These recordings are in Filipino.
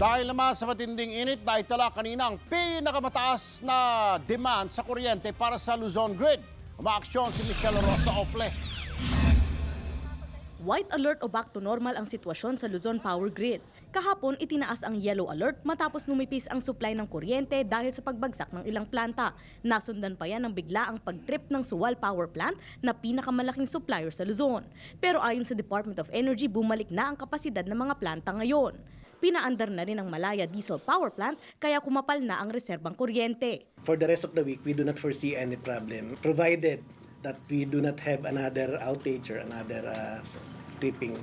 Dahil naman sa matinding init na itala kanina ang pinakamataas na demand sa kuryente para sa Luzon Grid. Umaaksyon si Michelle Rosa Ople. White alert o back to normal ang sitwasyon sa Luzon Power Grid. Kahapon, itinaas ang yellow alert matapos numipis ang supply ng kuryente dahil sa pagbagsak ng ilang planta. Nasundan pa yan ng bigla ang pagtrip ng Suwal Power Plant na pinakamalaking supplier sa Luzon. Pero ayon sa Department of Energy, bumalik na ang kapasidad ng mga planta ngayon. Pinaandar na rin ang Malaya Diesel Power Plant kaya kumapal na ang reserbang kuryente. For the rest of the week, we do not foresee any problem, provided that we do not have another outage or another tripping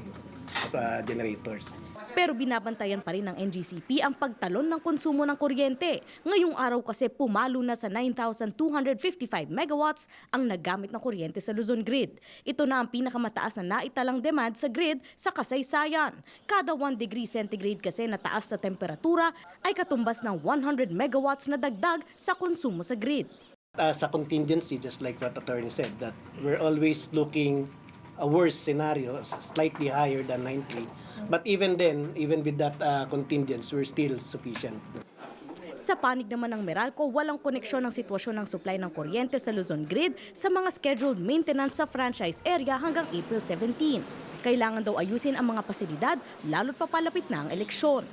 of generators. Pero binabantayan pa rin ng NGCP ang pagtalon ng konsumo ng kuryente. Ngayong araw kasi pumalo na sa 9,255 megawatts ang naggamit na kuryente sa Luzon Grid. Ito na ang pinakamataas na naitalang demand sa grid sa kasaysayan. Kada 1 degree centigrade kasi na taas sa temperatura ay katumbas ng 100 megawatts na dagdag sa konsumo sa grid. Sa contingency, just like what attorney said, that we're always looking a worse scenario, slightly higher than 90. But even then, even with that contingency, we're still sufficient. Sa panig naman ng Meralco, walang koneksyon ng sitwasyon ng supply ng kuryente sa Luzon Grid sa mga scheduled maintenance sa franchise area hanggang April 17. Kailangan daw ayusin ang mga pasilidad, lalo't papalapit na ang eleksyon.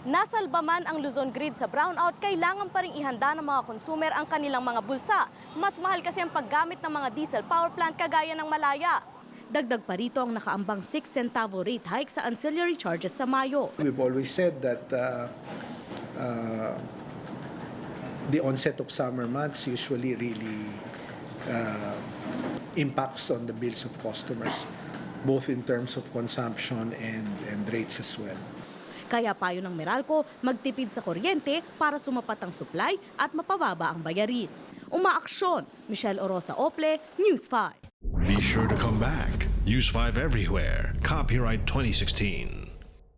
Nasalba man ang Luzon Grid sa brownout, kailangan pa rin ihanda ng mga consumer ang kanilang mga bulsa. Mas mahal kasi ang paggamit ng mga diesel power plant kagaya ng Malaya. Dagdag pa rito ang nakaambang 6 centavo rate hike sa ancillary charges sa Mayo. We've always said that the onset of summer months usually really impacts on the bills of customers, both in terms of consumption and rates as well. Kaya payo ng Meralco, magtipid sa kuryente para sumapat ang supply at mapababa ang bayarin. Umaaksyon, Michelle Orosa Ople, News 5. Be sure to come back. Use 5 everywhere. Copyright 2016.